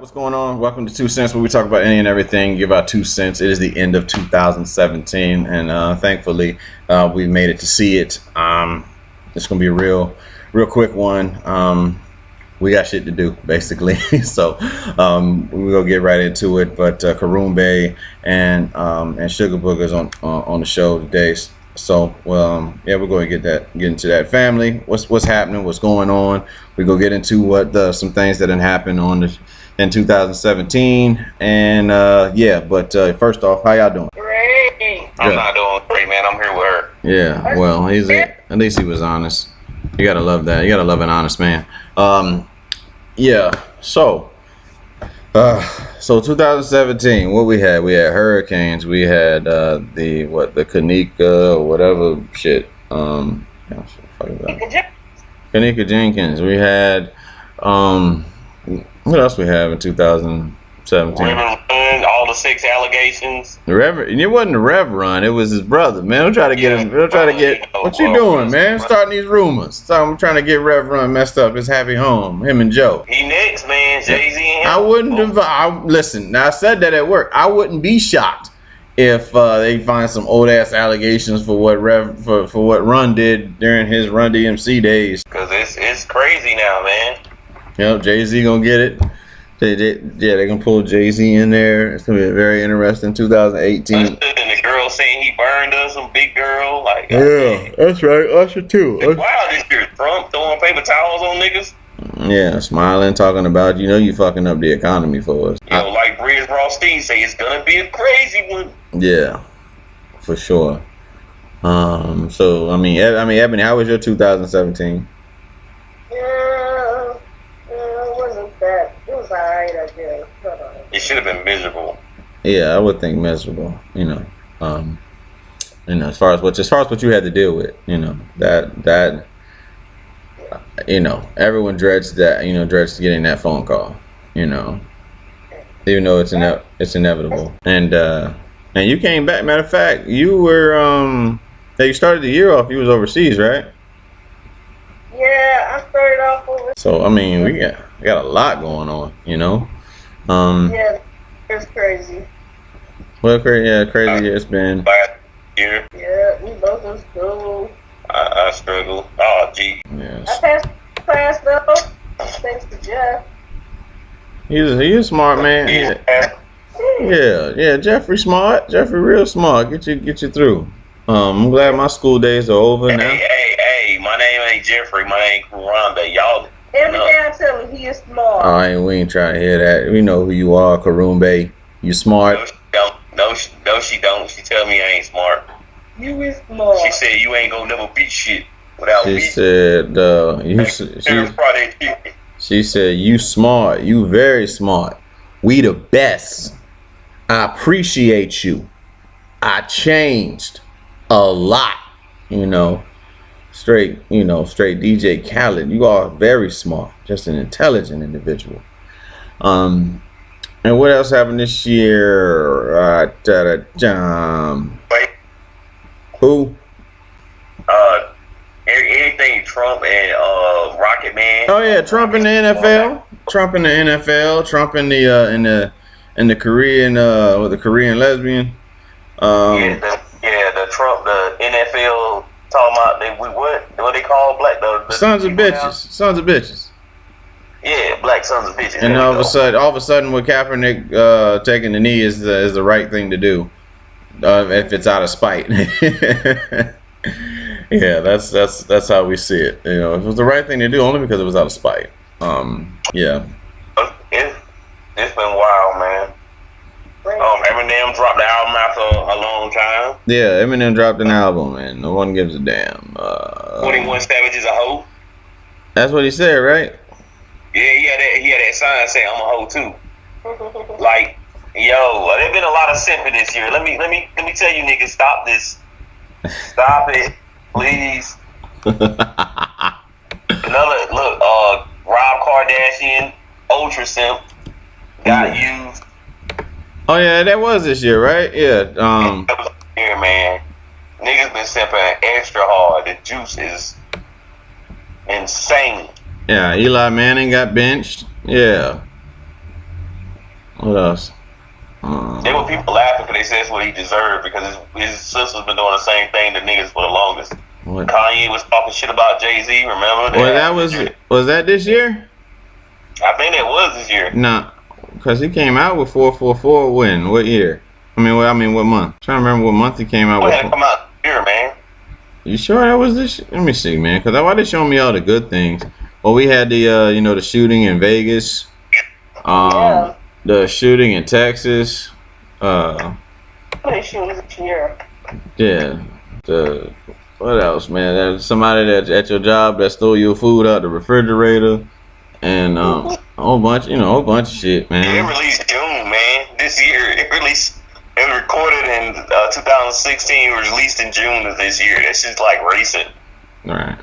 What's going on? Welcome to 2 Cents, where we talk about any and everything, give out 2 cents. It is the end of 2017, and thankfully, we made it to see it. It's going to be a real quick one. We got shit to do, basically. So we're going to get right into it. But Karumbe and Sugar Booger's on the show today. So yeah, we're going to get into that. Family, what's happening, what's going on. We're going to get into what some things that happened in 2017, and yeah, but first off, how y'all doing? Great. I'm not doing great, man. I'm here with her. Yeah, well, at least he was honest. You gotta love that. You gotta love an honest man. Yeah. So 2017, what we had hurricanes. We had the Kanika or whatever shit. Kanika Jenkins. We had what else we have in 2017? All the 6 allegations. The Reverend, it wasn't the Reverend, it was his brother, man. Don't try to get him. Don't try to get. What you doing, man? Starting these rumors. So I'm trying to get Reverend messed up his happy home. Him and Joe. He next, man. Jay-Z and him. I wouldn't. Listen. Now I said that at work. I wouldn't be shocked if they find some old ass allegations for what what Run did during his Run DMC days. Cause it's crazy now, man. Yep, Jay-Z gonna get it. They're gonna pull Jay-Z in there. It's gonna be very interesting. 2018. And the girl saying he burned us, some big girl, like. Yeah, that's right. Usher too. Wow, this year Trump throwing paper towels on niggas. Yeah, smiling, talking about you fucking up the economy for us. Like Bridge Rothstein say, it's gonna be a crazy one. Yeah, for sure. So I mean, Ebony, how was your 2017? It was alright, I guess. It should have been miserable. Yeah, I would think miserable. As far as what you had to deal with, that everyone dreads that, dreads getting that phone call, even though it's inevitable. And you came back. Matter of fact, you were you started the year off. You was overseas, right? Yeah, I started off overseas. So I mean, we got a lot going on, Yeah, it's crazy. Well, crazy it's been. Last year. Yeah, we both in school. I struggle. Oh, gee. Yes. I passed class though, thanks to Jeff. He's a smart man. Yeah. Jeffrey smart. Jeffrey real smart. Get you through. I'm glad my school days are over now. Hey, my name ain't Jeffrey. My name Karumbe. Y'all. Every day I tell him he is smart. We ain't trying to hear that. We know who you are, Karumbe. You smart. No, she don't. She tell me I ain't smart. You is smart. She said you ain't gonna never beat shit without me. She said she said you smart. You very smart. We the best. I appreciate you. I changed a lot. Straight DJ Khaled. You are very smart, just an intelligent individual. And what else happened this year? Who? Anything Trump and Rocket Man. Oh yeah, Trump in the NFL. Trump in the Korean with the Korean lesbian. The Trump, the NFL. Talking about what they call black the sons of bitches. Yeah, black sons of bitches. And all of a sudden, with Kaepernick taking the knee is the right thing to do, if it's out of spite. Yeah, that's how we see it. It was the right thing to do only because it was out of spite. Yeah. It's been wild, man. Eminem dropped the album after a long time. Yeah, Eminem dropped an album, and no one gives a damn. 21 Savage is a hoe. That's what he said, right? Yeah, he had that sign saying I'm a hoe too. Like, there's been a lot of simping this year. Let me tell you niggas, stop this. Stop it, please. Rob Kardashian, ultra simp, got used. Oh yeah, that was this year, right? Yeah. That was this year, man. Niggas been simping extra hard. The juice is insane. Yeah, Eli Manning got benched. Yeah. What else? There were people laughing because they said that's what he deserved because his sister's been doing the same thing to niggas for the longest. What? Kanye was talking shit about Jay-Z, remember? Was that this year? I think that was this year. Nah, because he came out with 444 when? What year? I mean, what month? I'm trying to remember what month he came out What with. had to come out here, man? You sure that was this? Let me see, man. Because why they showing me all the good things? Well, we had the the shooting in Vegas, the shooting in Texas, How many shootings this year? yeah. What else, man? There's somebody that's at your job that stole your food out the refrigerator, and a whole bunch, a whole bunch of shit, man. It released June, man. This year, it released. It was recorded in 2016. It was released in June of this year. That's just like recent. All right.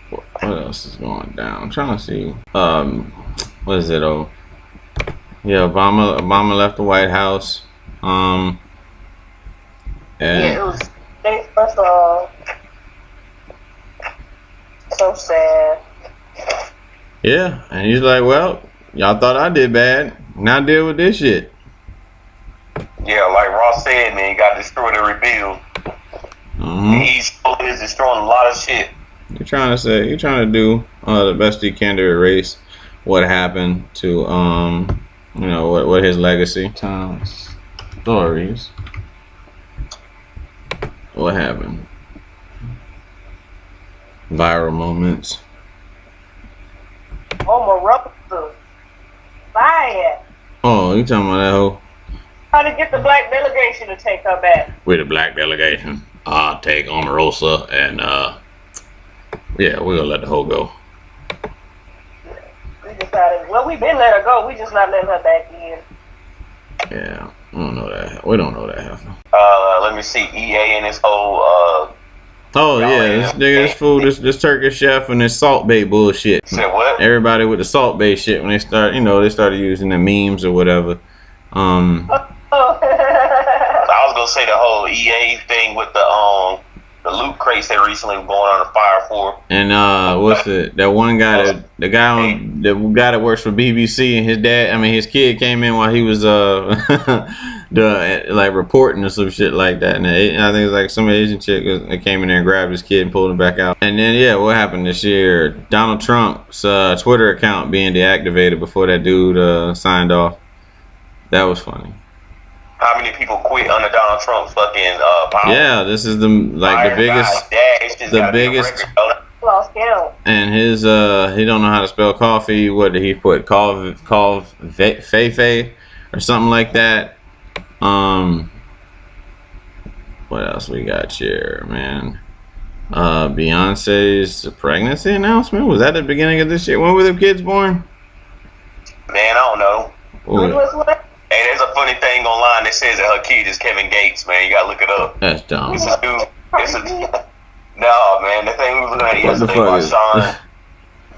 What else is going down? I'm trying to see. What is it? Oh, yeah. Obama left the White House. And Yeah, it was. First of all, so sad. yeah, and he's like, well, y'all thought I did bad. Now deal with this shit. Yeah, like Ross said, man, he got destroyed and rebuild. He's destroying a lot of shit. You're trying to do the best he can to erase what happened to what his legacy. Times stories. What happened? Viral moments. Oh, Marosa. Fire. Oh, you talking about that hoe? How to get the black delegation to take her back? With the black delegation, I'll take Omarosa and yeah, we're gonna let the hoe go. We decided. Well, we've been let her go. We just not letting her back in. Yeah, I don't know that. We don't know that happened. Let me see. EA and his whole Oh yeah, this fool, this Turkish chef and this Salt Bay bullshit. Said what? Everybody with the Salt Bay shit when they started using the memes or whatever. Oh. I was gonna say the whole EA thing with the loot crates they recently were going on the fire for. And that one guy the guy that works for BBC and his kid came in while he was reporting or some shit like that. And I think it was like some Asian chick that came in there and grabbed his kid and pulled him back out. And then yeah, what happened this year? Donald Trump's Twitter account being deactivated before that dude signed off. That was funny. How many people quit under Donald Trump's fucking power? Yeah, this is the biggest. Lost count. And his he don't know how to spell coffee. What did he put? Call Feifei or something like that. What else we got here, man? Beyonce's pregnancy announcement, was that at the beginning of this year? When were the kids born? Man, I don't know. Ooh. Hey, there's a funny thing online that says that her kid is Kevin Gates, man. You gotta look it up. That's dumb. It's a dude. No, man. The thing we were looking at yesterday by Sean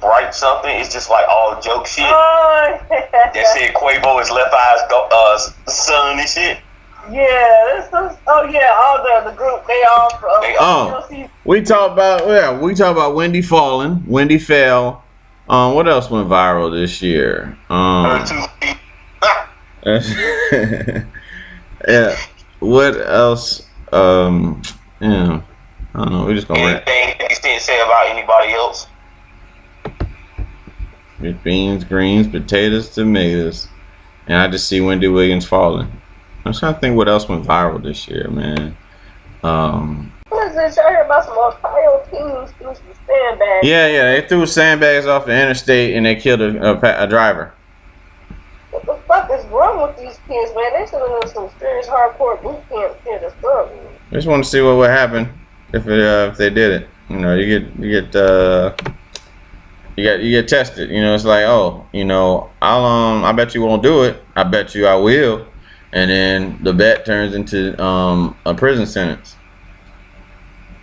Bright something. It's just like all joke shit. Oh, That said Quavo is Left Eye's son and shit. Yeah, all the group, they all we talk about Wendy falling. Wendy fell. What else went viral this year? Her 2 feet. Yeah. What else? Yeah. I don't know. We're just gonna anything you didn't say about anybody else. Beans, greens, potatoes, tomatoes, and I just see Wendy Williams falling. I'm trying to think what else went viral this year, man. What is this? I heard about some Ohio teams threw some sandbags. Yeah, they threw sandbags off the interstate and they killed a driver. What the fuck is wrong with these kids, man? They should have done some serious hardcore boot camp shit or something. I just want to see what would happen if they did it. You get tested. It's like, I bet you won't do it. I bet you I will. And then the bet turns into a prison sentence.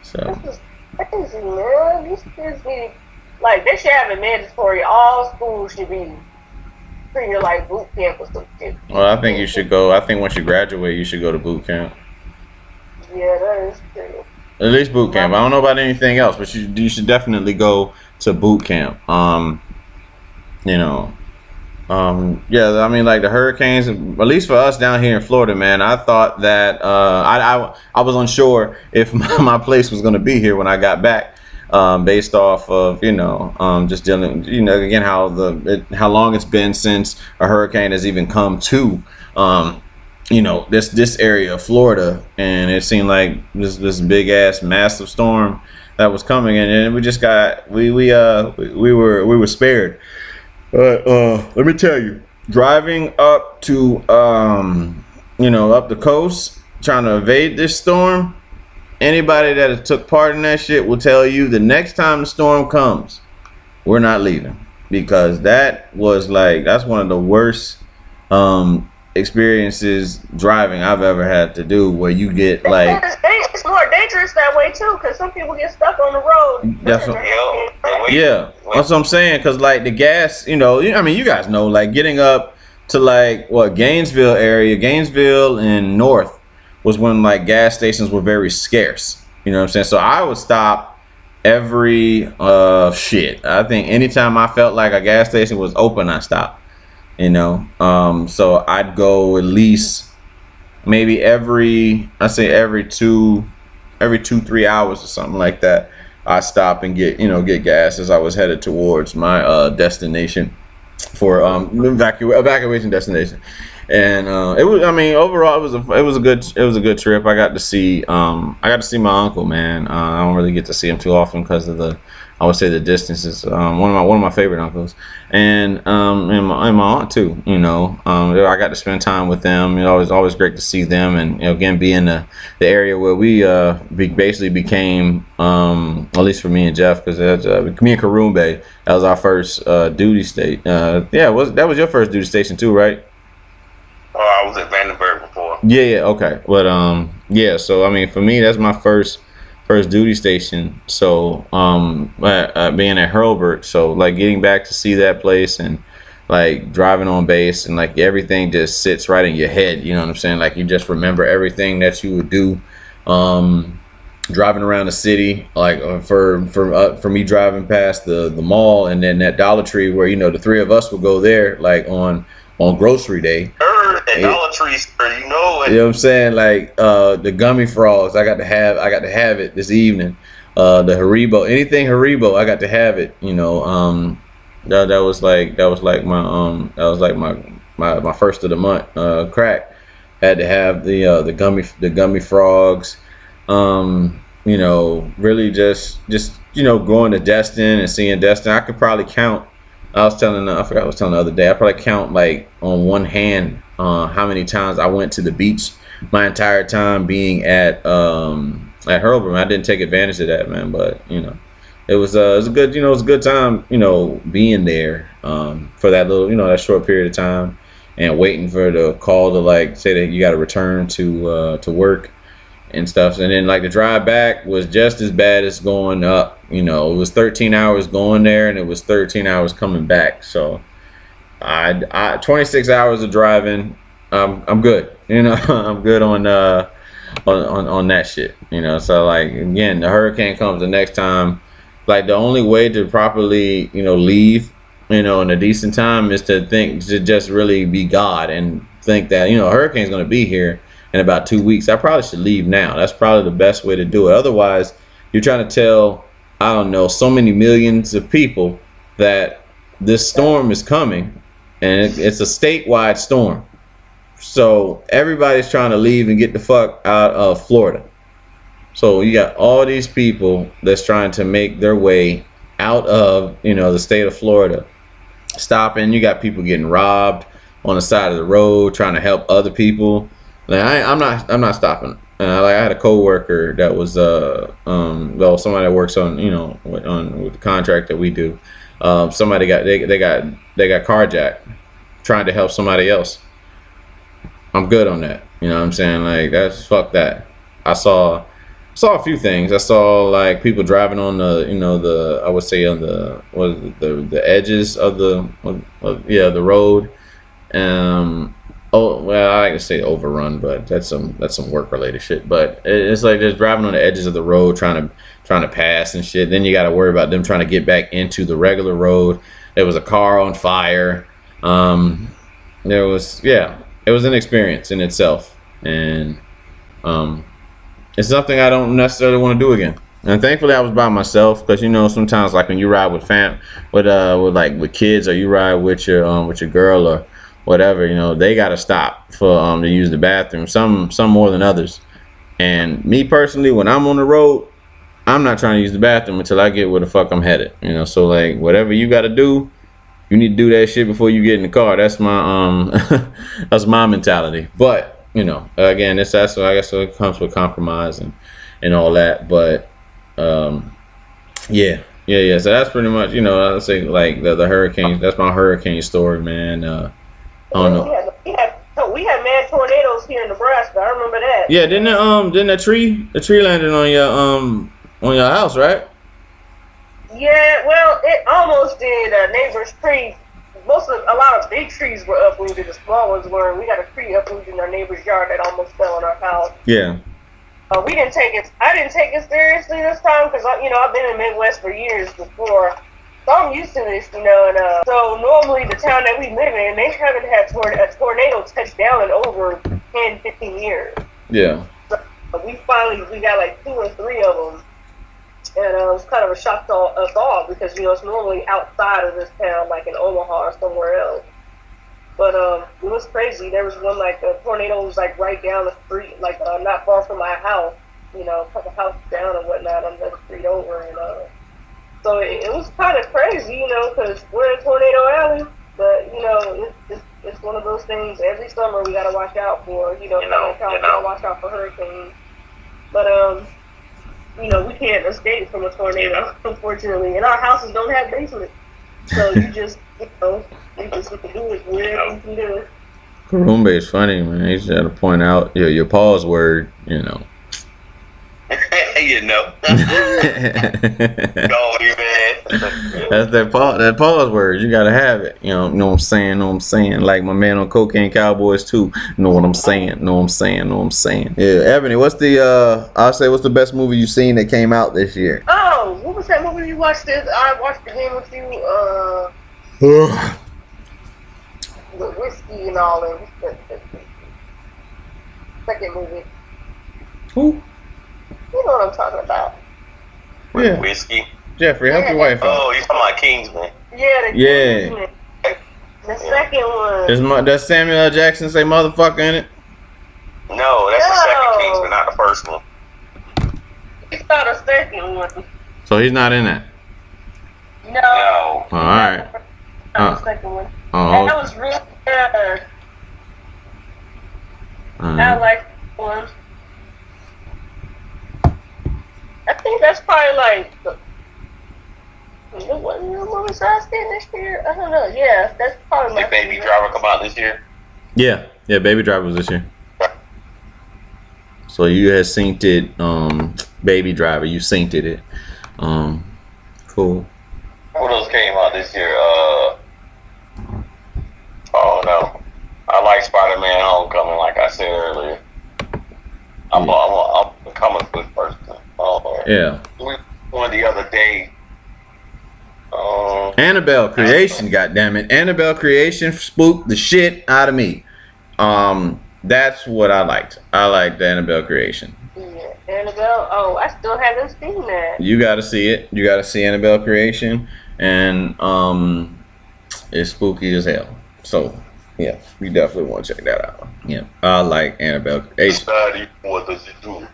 So this is crazy, man. These kids need, they should have it mandatory. All schools should be treated like boot camp or some shit. Well, I think you should go. I think once you graduate, you should go to boot camp. Yeah, that is true. At least boot camp. I don't know about anything else, but you should definitely go to boot camp. Yeah, I mean, like the hurricanes, at least for us down here in Florida, man. I thought that I was unsure if my place was going to be here when I got back, based off of just dealing, again how long it's been since a hurricane has even come to this area of Florida, and it seemed like this big ass massive storm that was coming, and we just got we were spared. But let me tell you, driving up to up the coast, trying to evade this storm, anybody that has took part in that shit will tell you the next time the storm comes, we're not leaving, because that's one of the worst experiences driving I've ever had to do, where you get like it's more dangerous that way too, because some people get stuck on the road. Yeah, that's what I'm saying. Because like the gas, I mean, you guys know, like getting up to like Gainesville area, Gainesville and North was when like gas stations were very scarce. You know what I'm saying? So I would stop every I think anytime I felt like a gas station was open, I stopped. So I'd go at least maybe every 2-3 hours or something like that. I stop and get gas as I was headed towards my destination for evacuation destination. And overall it was a good trip. I got to see my uncle, man. I don't really get to see him too often because of I would say the distance is one of my favorite uncles, and my aunt too. I got to spend time with them. Always great to see them, and again be in the area where we basically became, at least for me and Jeff, because me and Karumbe, that was our first duty state. That was your first duty station too, right? Oh, I was at Vandenberg before. Yeah, okay, but so I mean, for me, that's my first duty station. So being at Hurlburt, so like getting back to see that place and like driving on base, and like everything just sits right in your head, you know what I'm saying? Like you just remember everything that you would do driving around the city, like for me driving past the mall, and then that Dollar Tree where the three of us would go there like on grocery day. Dollar Tree, sir, you know what I'm saying? Like the gummy frogs, I got to have it this evening. The Haribo, anything Haribo, I got to have it. That was like my first of the month crack. Had to have the gummy frogs. Really just going to Destin and seeing Destin. I could probably count. I forgot what I was telling the other day. I probably count like on one hand how many times I went to the beach my entire time being at Hurlburt. I didn't take advantage of that, man, but it was a good time, being there for that little, that short period of time, and waiting for the call to like say that you got to return to work and stuff. And then like the drive back was just as bad as going up. It was 13 hours going there, and it was 13 hours coming back. So I 26 hours of driving, I'm good. I'm good on that shit. So like again, the hurricane comes the next time. Like the only way to properly leave in a decent time is to just really be God and think that a hurricane's going to be here in about 2 weeks. I probably should leave now. That's probably the best way to do it. Otherwise, you're trying to tell, I don't know, so many millions of people that this storm is coming, and it's a statewide storm. So everybody's trying to leave and get the fuck out of Florida. So you got all these people that's trying to make their way out of the state of Florida, stopping. You got people getting robbed on the side of the road trying to help other people. Like I'm not stopping. I had a coworker that was somebody that works on with the contract that we do. Somebody got carjacked trying to help somebody else. I'm good on that. You know what I'm saying? Like that's fuck that. I saw a few things. I saw like people driving on the I would say on the edges of the road. Oh well, I like to say overrun, but that's some work related shit. But it's like just driving on the edges of the road, trying to pass and shit. Then you got to worry about them trying to get back into the regular road. There was a car on fire. There was, yeah, it was an experience in itself, and it's something I don't necessarily want to do again. And thankfully, I was by myself because sometimes like when you ride with with kids, or you ride with your girl or whatever, they gotta stop for to use the bathroom. Some more than others. And me personally, when I'm on the road, I'm not trying to use the bathroom until I get where the fuck I'm headed. So like whatever you gotta do, you need to do that shit before you get in the car. That's my that's my mentality. But again, that's I guess it comes with compromise and all that. But yeah. So that's pretty much I say like the hurricanes. That's my hurricane story, man. I don't know. We had mad tornadoes here in Nebraska. I remember that. Yeah, didn't the tree landed on your house, right? Yeah, well, it almost did. A neighbor's tree. A lot of big trees were uprooted. The small ones were. We got a tree uprooted in our neighbor's yard that almost fell on our house. Yeah. We didn't take it. I didn't take it seriously this time because I've been in the Midwest for years before, so I'm used to this. And so normally the town that we live in, they haven't had a tornado touch down in over 10, 15 years. Yeah. So we got like 2 or 3 of them. And it was kind of a shock to us all because, it's normally outside of this town, like in Omaha or somewhere else. But it was crazy. There was one, like, a tornado was, like, right down the street, like, not far from my house, a couple houses down and whatnot on the street over. And so it was kind of crazy, because we're in Tornado Alley. But, it's one of those things every summer we got to watch out for, gotta watch out for hurricanes. But, we can't escape from a tornado, unfortunately. And our houses don't have basements. So you just, you just have to do it wherever you can do it. Karumba is funny, man. He's got to point out your pause word, Go, man. That's that pause word. You gotta have it. Know what I'm saying? Know what I'm saying? Like my man on Cocaine Cowboys too. Know what I'm saying? Know what I'm saying? Know what I'm saying? Yeah, Ebony, what's the best movie you've seen that came out this year? Oh, what was that movie you watched? I watched the game with you. The whiskey and all that. The second movie. Who? You know what I'm talking about. Yeah. Whiskey. Jeffrey, help your wife out. Oh, you're talking about Kingsman. Yeah. The second one. Does Samuel L. Jackson say motherfucker in it? No, that's the second Kingsman, not the first one. It's not the second one. So he's not in that? No. All right. Not the second one. Oh. That was really good. I like that one. I think that's probably like what was I saying this year? I don't know. Yeah, that's probably my Did Baby Driver come out this year? Yeah, Baby Driver was this year. So you had synced it, Baby Driver. You synced it. Cool. What else came out this year? Oh no, I like Spider-Man: Homecoming. Like I said earlier, I'm a comic book person. Yeah. One the other day. Annabelle Creation, goddammit. Annabelle Creation spooked the shit out of me. That's what I liked. I liked the Annabelle Creation. Yeah, Annabelle. Oh, I still haven't seen that. You gotta see it. You gotta see Annabelle Creation, and it's spooky as hell. So yeah, you definitely want to check that out. Yeah, I like Annabelle Creation. Study, what does it do?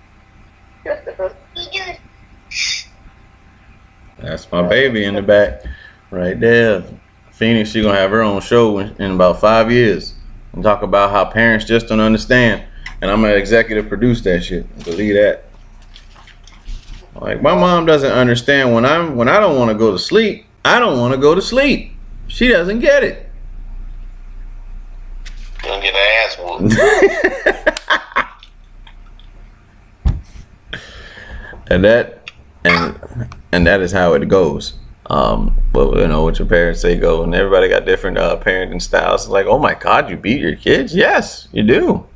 That's my baby in the back, right there. Phoenix, she gonna have her own show in about 5 years, and talk about how parents just don't understand. And I'm gonna executive produce that shit. Believe that. Like my mom doesn't understand when I don't want to go to sleep. I don't want to go to sleep. She doesn't get it. You don't get an ass whooped. and that is how it goes. But what your parents say go, and everybody got different parenting styles. It's like, oh my God, you beat your kids? Yes, you do.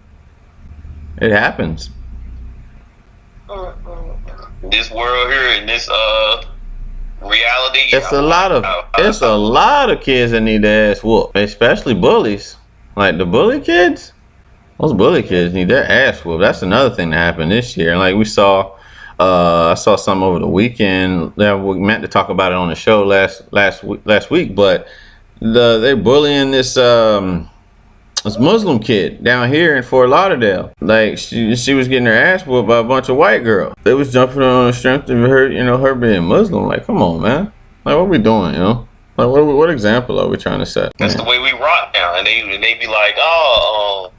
It happens. This world here, in this reality. It's a lot of kids that need their ass whooped, especially bullies. Like the bully kids, those bully kids need their ass whooped. That's another thing that happened this year. Like we saw, I saw some over the weekend. That we meant to talk about it on the show last week, but they're bullying this Muslim kid down here in Fort Lauderdale. Like she was getting her ass whooped by a bunch of white girls. They was jumping on the strength of her, her being Muslim. Like, come on, man. Like, what we doing, Like, what example are we trying to set? That's the way we rock now, and they be like, oh,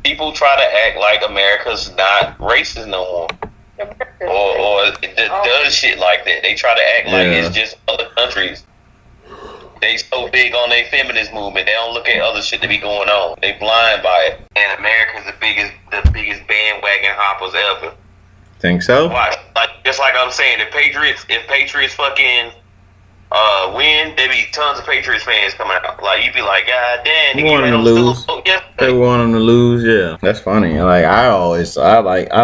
people try to act like America's not racist no more, or does shit like that. They try to act like it's just other countries. They so big on their feminist movement, they don't look at other shit that be going on. They blind by it. And America's the biggest bandwagon hoppers ever. Think so? Why? Like, just like I'm saying, if Patriots fucking win, there be tons of Patriots fans coming out. Like, you'd be like, God damn, you want them to lose. They want them to lose, yeah. That's funny. Like I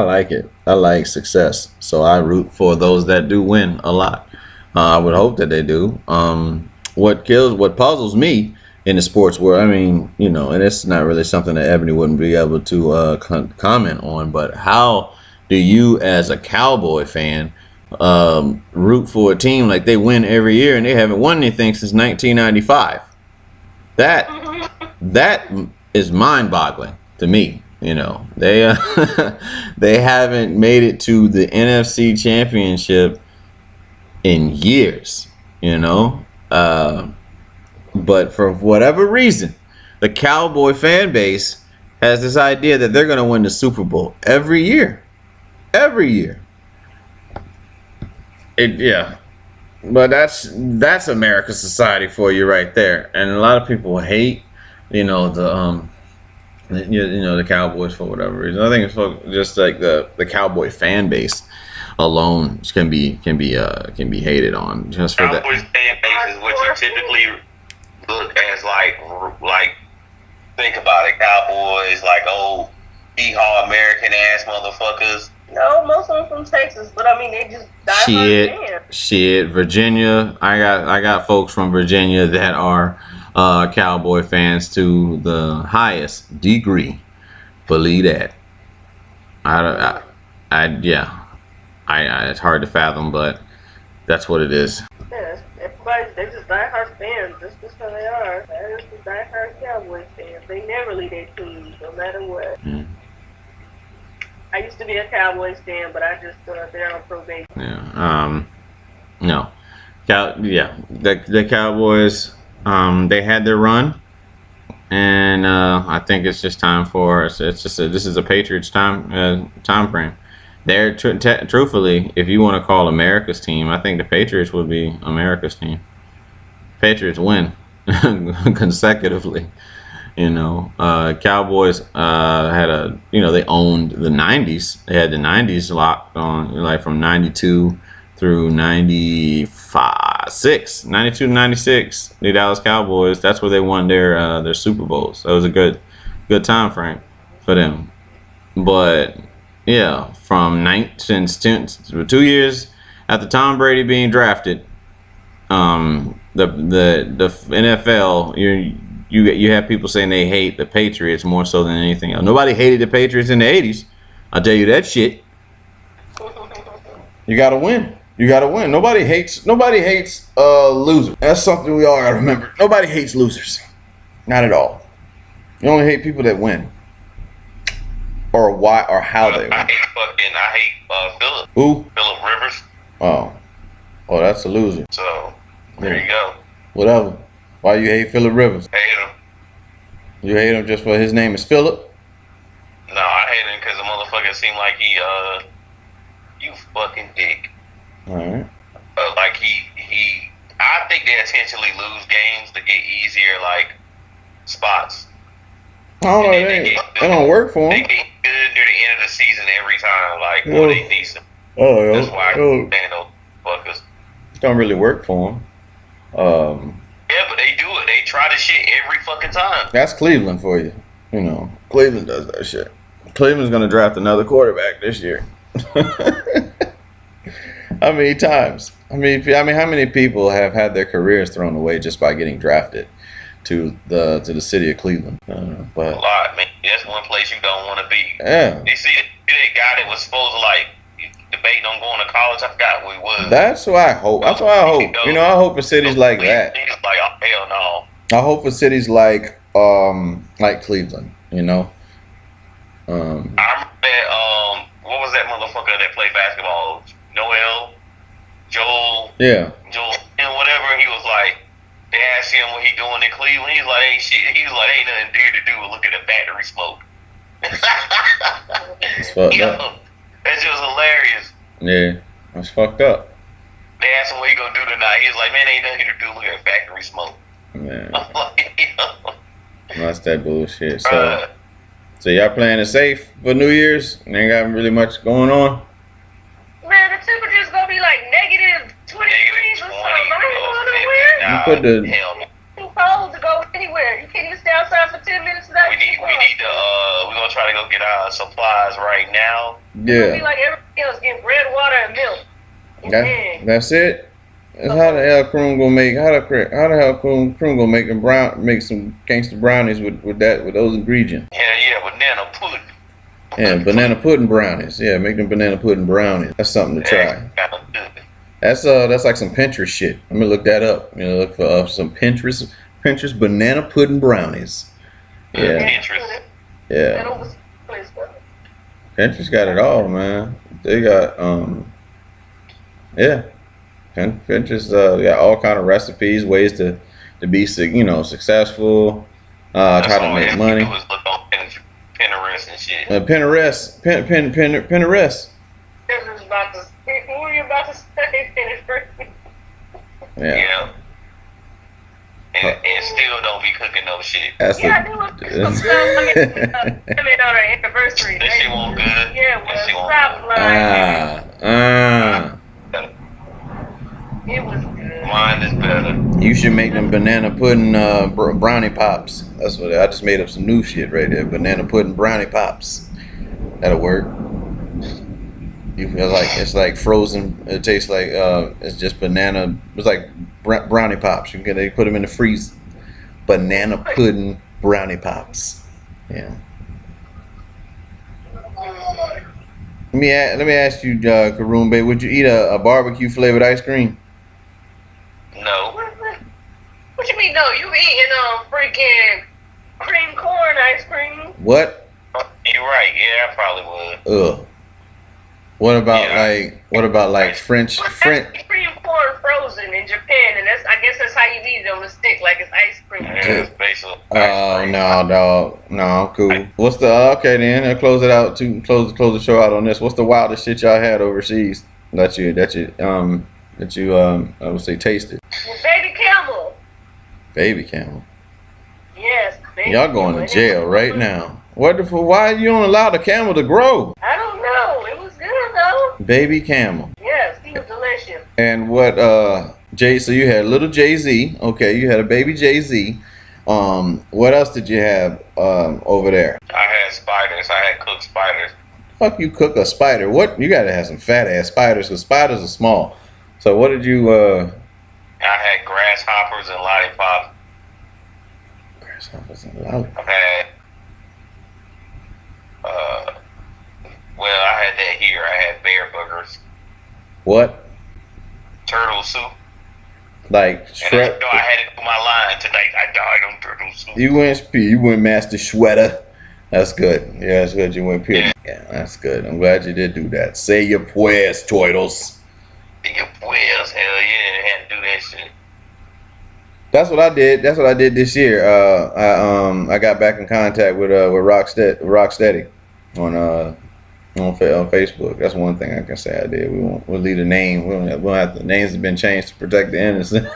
like it. I like success. So I root for those that do win a lot. I would hope that they do. What puzzles me in the sports world, I mean, and it's not really something that Ebony wouldn't be able to comment on, but how do you as a Cowboy fan root for a team like they win every year and they haven't won anything since 1995? That is mind-boggling to me. They they haven't made it to the NFC Championship in years. But for whatever reason, the Cowboy fan base has this idea that they're going to win the Super Bowl every year. But that's America's society for you right there. And a lot of people hate, the Cowboys for whatever reason. I think it's just like the Cowboy fan base alone can be hated on just for that. Cowboys fan base is what you typically look as like think about it. Cowboys like old hee-haw American ass motherfuckers. No, most of them from Texas, but I mean they just die Shit, Virginia. I got folks from Virginia that are Cowboy fans to the highest degree. Believe that. It's hard to fathom, but that's what it is. Yeah, they're just diehard fans. That's just how they are. They're just diehard Cowboys fans. They never leave their team, no matter what. Mm. I used to be a Cowboys fan, but I just they're on probation. Yeah. No. The Cowboys. They had their run, and I think it's just time for us. This is a Patriots time frame. They're truthfully, if you want to call America's team, I think the Patriots would be America's team. Patriots win consecutively. Cowboys had they owned the 90s. They had the 90s locked on, like from 92 through 96. 92 to 96, the Dallas Cowboys, that's where they won their Super Bowls. That was a good time frame for them. But yeah, since 2 years after Tom Brady being drafted, the NFL, you have people saying they hate the Patriots more so than anything else. Nobody hated the Patriots in the 80s. I'll tell you that shit. You gotta win. Nobody hates losers. That's something we all gotta remember. Nobody hates losers. Not at all. You only hate people that win. Or why or how they win. I hate Phillip. Who? Phillip Rivers. Oh, that's a loser. So there you go. Whatever. Why you hate Phillip Rivers? Hate him. You hate him just for his name is Phillip? No, I hate him because the motherfucker seemed like he you fucking dick. All right. Like I think they intentionally lose games to get easier spots. I don't know. They don't work for They him. get good near the end of the season every time. They decent. Oh, That's why I can't stand those fuckers. Don't really work for him. Yeah, but they do it. They try the shit every fucking time. That's Cleveland for you. Cleveland does that shit. Cleveland's gonna draft another quarterback this year. How many times? how many people have had their careers thrown away just by getting drafted to the city of Cleveland? But A lot, man. That's one place you don't want to be. yeah, You see that guy that was supposed to like debating on going to college. I forgot who he was. that's what I hope. That's what I hope. You know, I hope for cities like that. He's like, oh, hell no. I hope for cities like Cleveland. You know. I remember that. What was that motherfucker that played basketball? Joel, and whatever. He was like, they asked him what he doing in Cleveland. He's like, ain't shit. He was like, ain't nothing there to do but look at the factory smoke. It's fucked up. That's just hilarious. Yeah, that's fucked up. They asked him what he gonna do tonight. He was like, man, ain't nothing to do. Look at factory smoke. Man, I'm like, that's that bullshit. So y'all playing it safe for New Year's? Ain't got really much going on. Man, the temperature's gonna be like negative 20 degrees or something. I Nah, You put the- hell no. too cold to go anywhere. You can't even stay outside for 10 minutes without We need to we're gonna try to go get our supplies right now. Be Yeah, like everybody else, getting bread, water, and milk. that's it. That's how the hell Kroom gonna make? How the hell Kroom gonna make some gangster brownies with those ingredients? Yeah, banana pudding. Yeah, banana pudding brownies. Yeah, make them banana pudding brownies. That's something to try. That's like some Pinterest shit. I'm gonna look that up. You know, look for some Pinterest banana pudding brownies. Yeah, Pinterest. yeah. Pinterest got it all, man. They got yeah. Pinterest got all kind of recipes, ways to be successful, how to make money. Do is look on Pinterest and shit. Pinterest. Who are you about to say? Finish first. Yeah. And still don't be cooking no shit. That's Yeah, I knew it was some stuff like on our anniversary. That shit won't good. Yeah, That shit well, won't stop lying. good. It was good. Mine is better. You should make them banana pudding brownie pops. That's what I just made up some new shit right there. Banana pudding brownie pops. That'll work. You feel like it's like frozen. It tastes like it's just banana. It's like brownie pops. They put them in the freezer. Banana pudding brownie pops. Yeah. Let me ask you, Karumbe, would you eat a barbecue flavored ice cream? No. What you mean no? You eating freaking cream corn ice cream? What? You're right. Yeah, I probably would. Ugh. What about French? Cream corn frozen in Japan, and I guess that's how you eat it on a stick, like it's ice cream. Yeah, it's basically Oh no, dog. No, I'm cool. What's the okay then? I'll close it out to close the show out on this. What's the wildest shit y'all had overseas that you I would say tasted? Well, baby camel. Baby camel. Yes. Baby Y'all going camel. to jail right now. Why you don't allow the camel to grow? I don't know. It was good though. Baby camel. Yes, he was delicious. And what so you had little Jay-Z. Okay, you had a baby Jay-Z. What else did you have over there? I had spiders. I had cooked spiders. Fuck you cook a spider. What? You gotta have some fat ass spiders because spiders are small. So what did you I had grasshoppers and lollipops. Grasshoppers and lollipops. I had I had that here. I had bear burgers. What? Turtle soup. Like And shred. I had it on my line tonight. I died on turtle soup. You went Master Shredder. That's good. Yeah, that's good. You went pure. Yeah, that's good. I'm glad you did do that. Say your prayers, turtles. Your boys, hell yeah, they had to do that shit. That's what I did. That's what I did this year. I got back in contact with Rocksteady on Facebook. That's one thing I can say I did. We'll leave the name. We'll have the names have been changed to protect the innocent.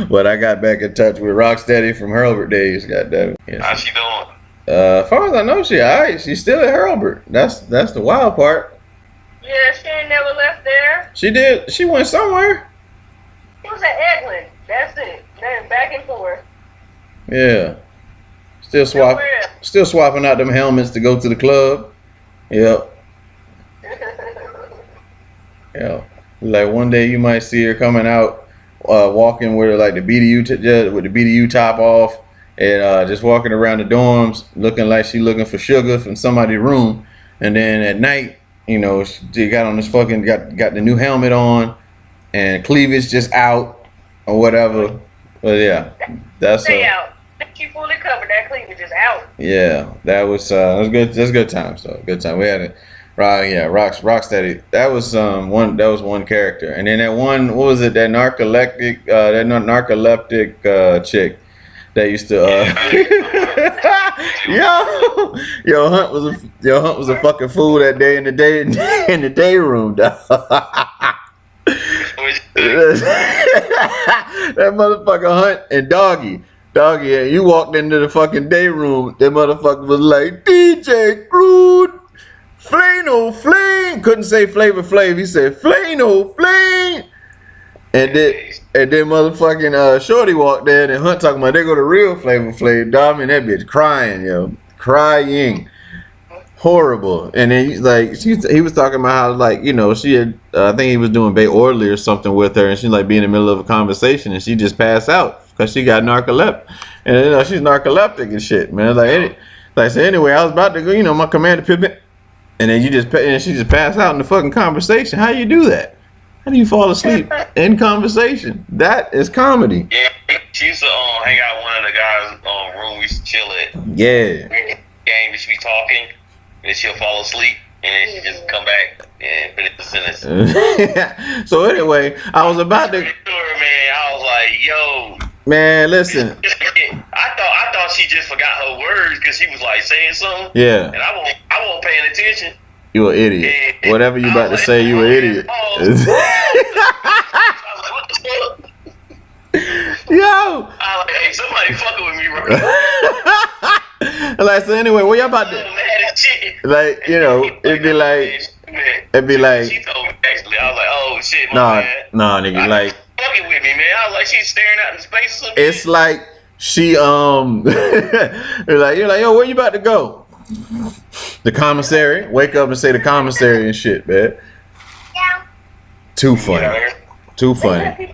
But I got back in touch with Rocksteady from Hurlburt days. Goddamn. Yes. How's she doing? As far as I know, she alright. She's still at Hurlburt. That's the wild part. Yeah, she ain't never left there. She did. She went somewhere. She was at Edwin. That's it. Then back and forth. Yeah. Still Nowhere swapping out them helmets to go to the club. Yep. else. Yeah. Like one day you might see her coming out, walking with like the with the BDU top off, and just walking around the dorms, looking like she looking for sugar from somebody's room. And then at night, you know, she got on this fucking got the new helmet on, and cleavage just out or whatever. But yeah, that's Stay out. She fully covered. That cleavage is out. yeah, that was good. That's good times though. Good time. We had it. Rocksteady. That was one. That was one character, and then that one. What was it? That narcoleptic. That narcoleptic chick that used to. Hunt was a fucking fool that day in the day in the day room, dog. That motherfucker Hunt and Doggy, and you walked into the fucking day room. That motherfucker was like DJ Crude. Flano Flame, couldn't say Flavor Flav. He said Flano Flame, and then motherfucking Shorty walked in, and Hunt talking about they go to real Flavor Flav. Dog, and that bitch crying, crying, horrible. And then he was talking about how like she had I think he was doing Bay Orderly or something with her, and she like be in the middle of a conversation, and she just passed out because she got narcoleptic, and she's narcoleptic and shit, man. So anyway, I was about to go, my commander Pippin. And then she just passed out in the fucking conversation. How you do that? How do you fall asleep in conversation? That is comedy. Yeah, she used to hang out in one of the guys' room. We used to chill at. Yeah. Game, she be talking, and then she'll fall asleep, and then she just come back and finish the sentence. So anyway, I was about to. Man, I was like, yo. Man, listen. I thought she just forgot her words because she was like saying something. Yeah. And I wasn't paying attention. You an idiot. And whatever you about to say, you an idiot. Yo. I was like, hey, somebody fucking with me right now. Like, so anyway, what y'all about to? Like, it'd be like. She told me actually, I was like, oh shit, nah, nigga, like. Fucking with me, man. I was like, she's staring out into space or something. It's like she you're like, yo, where you about to go? The commissary. Wake up and say the commissary and shit, man. Too funny. Too funny.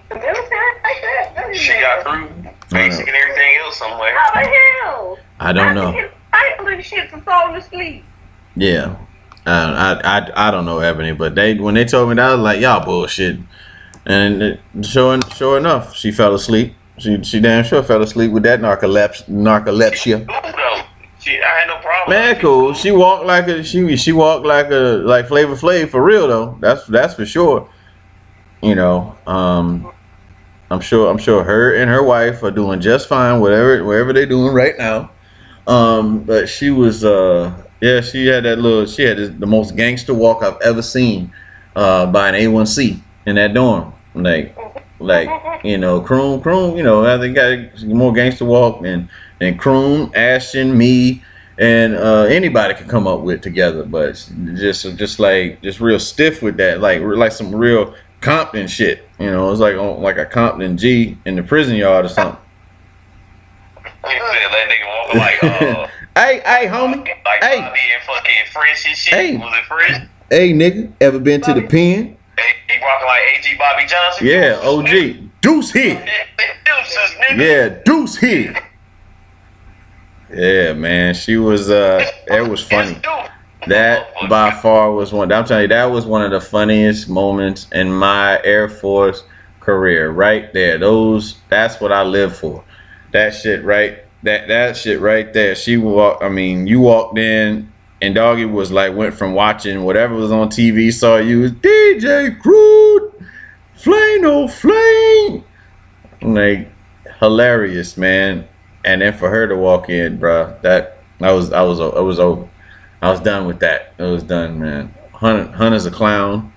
She got through basic and everything else somewhere. How the hell? I don't know. I don't shit for falling asleep. Yeah. I don't know, Ebony, but when they told me that, I was like, y'all bullshit. And sure enough, she fell asleep. She damn sure fell asleep with that narcolepsia. I had no problem. Man, cool. She walked like Flavor Flav for real though. That's for sure. I'm sure her and her wife are doing just fine, wherever they're doing right now. But she was she had the most gangster walk I've ever seen by an A1C in that dorm. Like Kroom, I think got more gangster walk than Kroom, Ashton, me, and anybody could come up with together. But just real stiff with that, like some real Compton shit. It's like a Compton G in the prison yard or something. That nigga walking like hey, homie. Like hey. Bobby and fucking Fresh and shit. Hey. Was it Fresh? Hey, nigga, ever been to the pen? He walking like AG Bobby Johnson. Yeah, OG. Deuce here. Deuces, nigga. Yeah, Deuce here. Yeah, man, she was. It was funny. That by far was one. I'm telling you, that was one of the funniest moments in my Air Force career. Right there, that's what I live for. That shit right. That shit right there. You walked in, and Doggy was like, went from watching whatever was on TV, saw you was DJ Crude, Flano Flame, like hilarious, man. And then for her to walk in, bro, I was over. I was done with that. It was done, man. Hunter's a clown.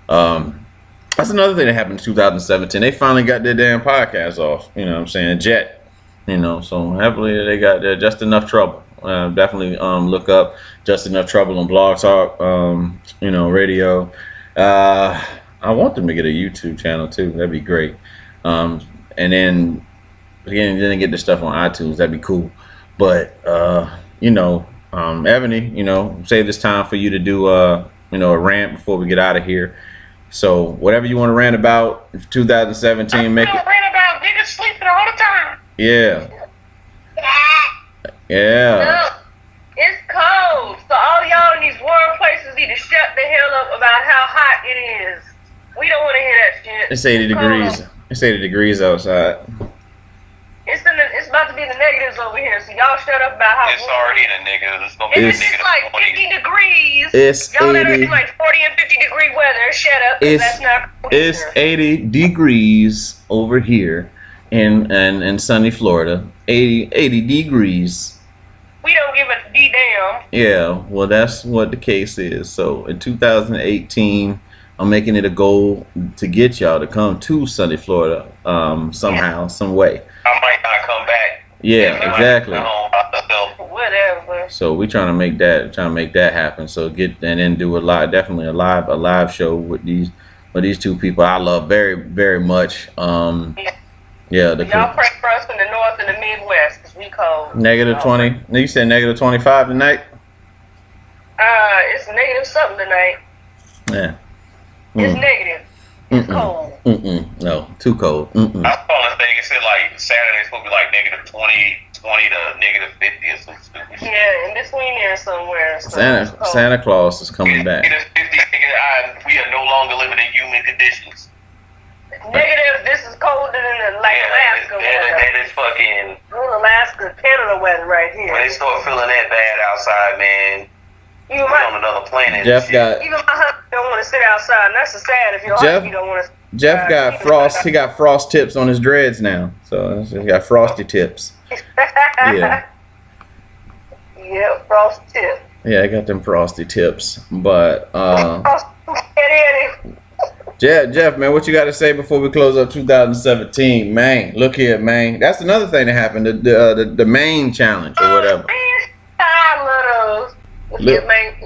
That's another thing that happened in 2017. They finally got their damn podcast off. You know what I'm saying? Jet. So happily they got Just Enough Trouble. Definitely look up Just Enough Trouble on Blog Talk, radio. I want them to get a YouTube channel too. That'd be great. And then get the stuff on iTunes. That'd be cool. But Ebony, save this time for you to do a rant before we get out of here. So whatever you want to rant about, 2017, make it. Rant about niggas sleeping all the time. Yeah. Yeah. No, it's cold. So all y'all in these warm places need to shut the hell up about how hot it is. We don't want to hear that shit. It's 80 degrees. It's 80 degrees outside. It's about to be the negatives over here. So y'all shut up about how It's already in the negatives. It's gonna be If it's negative like 20. 50 degrees, It's y'all that are 80. in like 40 and 50 degree weather, shut up. 'Cause It's that's not cool it's either. 80 degrees over here in sunny Florida. 80 degrees. We don't give a damn. Yeah, well, that's what the case is. So in 2018, I'm making it a goal to get y'all to come to sunny Florida somehow, some way. I might not come back. Yeah, I might exactly. go home by myself. Whatever. So we trying to make that happen. So then do definitely a live show with these two people I love very, very much. Yeah, Y'all pray for us in the north and the Midwest because we cold. negative 20. You said negative 25 tonight. It's negative something tonight. Yeah. It's negative. It's cold. No, too cold. I saw a thing. It said like Saturday's supposed to be like negative 20 to negative 50 or some stupid shit. Yeah, in between there somewhere. So it's cold. Santa Claus is coming back. Negative 50, nigga, we are no longer living in human conditions. Negative. This is colder than Alaska weather. That is fucking. Alaska, Canada weather right here. When they start feeling that bad outside, man, Even we're on another planet. Jeff got Even my husband don't want to sit outside, and that's the sad. If your husband don't want to. Jeff got frost. He got frost tips on his dreads now, so he got frosty tips. Yeah. Yeah, frost tip. Yeah, I got them frosty tips. But Eddie. Jeff, man, what you got to say before we close up 2017, man? Look here, man. That's another thing that happened. The main challenge or whatever. I love those.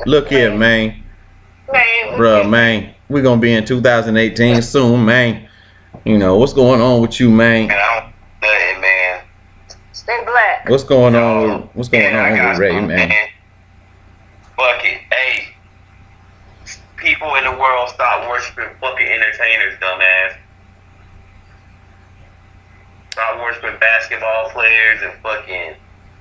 Look here, man. Bruh, man, we're gonna be in 2018 soon, man. You know what's going on with you, man? Man, I don't nothing, man. Stay black. What's going on with Ray, man? Fuck it. Hey, people in the world stop worshiping fucking entertainers, dumbass. Stop worshiping basketball players and fucking,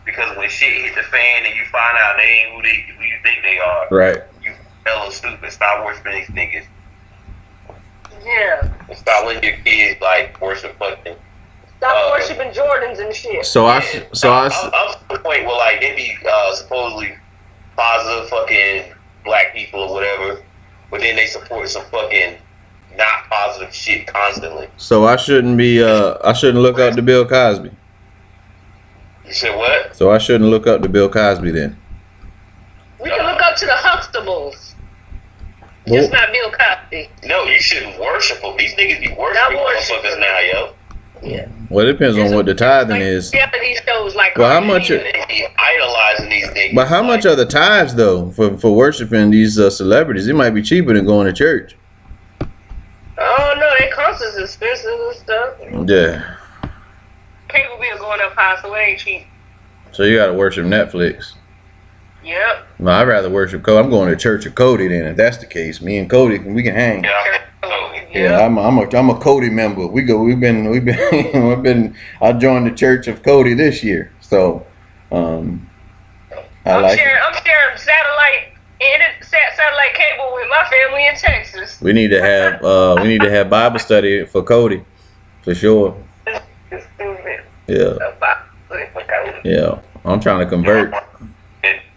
because when shit hit the fan and you find out they ain't who you think they are. Right. You fellow stupid. Stop worshiping these niggas. Yeah. And stop letting your kids like worship fucking. Stop worshiping Jordans and shit. I'm to the point where like they be supposedly positive fucking black people or whatever, but then they support some fucking not positive shit constantly. So I shouldn't look up to Bill Cosby. You said what? So I shouldn't look up to Bill Cosby then. We can look up to the Huxtables. Just not Bill Cosby. No, you shouldn't worship them. These niggas be worshiping motherfuckers now, yo. Yeah. Well, it depends on what the tithing is. These shows like Well, how much? They be idolizing these niggas. But how much are the tithes though for worshiping these celebrities? It might be cheaper than going to church. Oh no, they concerts expensive and stuff. Yeah. Cable bill going up high, so it ain't cheap. So you got to worship Netflix. Yep. No, I'd rather worship Cody. I'm going to church of Cody then. If that's the case, me and Cody, we can hang. Yeah, I'm a Cody member. We've been. I joined the Church of Cody this year, so I'm sharing satellite cable with my family in Texas. We need to have Bible study for Cody, for sure. Yeah. Yeah. I'm trying to convert.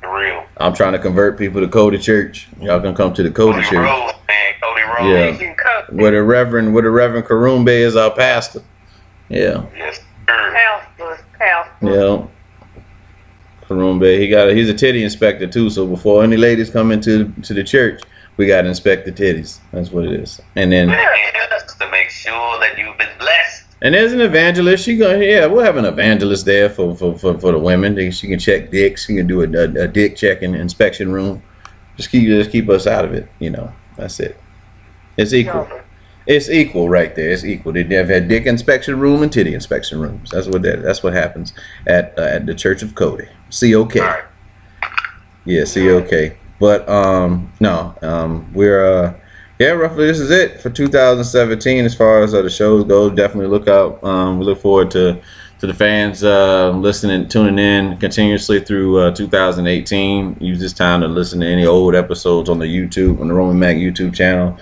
Real. I'm trying to convert people to Cody Church. Y'all can come to the Cody Church. Rose, man. Cody Rose. Yeah. Where the Reverend Karumbe is our pastor. Yeah. Yes, sir. Pastor. Yeah. Karumbe, he's a titty inspector too. So before any ladies come into the church, we got to inspect the titties. That's what it is. And then to make sure that you've been blessed. And there's an evangelist. We'll have an evangelist there for the women. She can check dicks. She can do a dick checking inspection room. Just keep us out of it. You know, that's it. It's equal. It's equal right there. It's equal. They have had dick inspection room and titty inspection rooms. That's what happens at the Church of Cody. COK. Right. Yeah, COK. But no, yeah, roughly this is it for 2017 as far as the shows go. Definitely look out. We look forward to the fans listening, tuning in continuously through 2018. Use this time to listen to any old episodes on the YouTube, on the Roman Mac YouTube channel,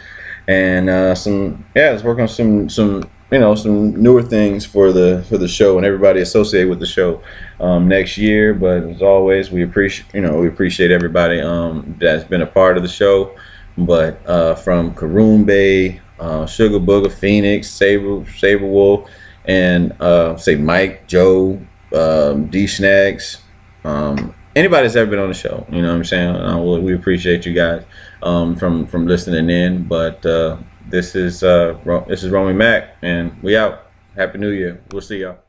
and let's work on some some newer things for the show and everybody associated with the show next year. But as always, we appreciate everybody that's been a part of the show. But from Karoon Bay, Sugar Booger, Phoenix, Saber Wolf, and say Mike, Joe, D Snacks, anybody that's ever been on the show, you know what I'm saying? We appreciate you guys from listening in. But this is Romy Mac, and we out. Happy New Year. We'll see y'all.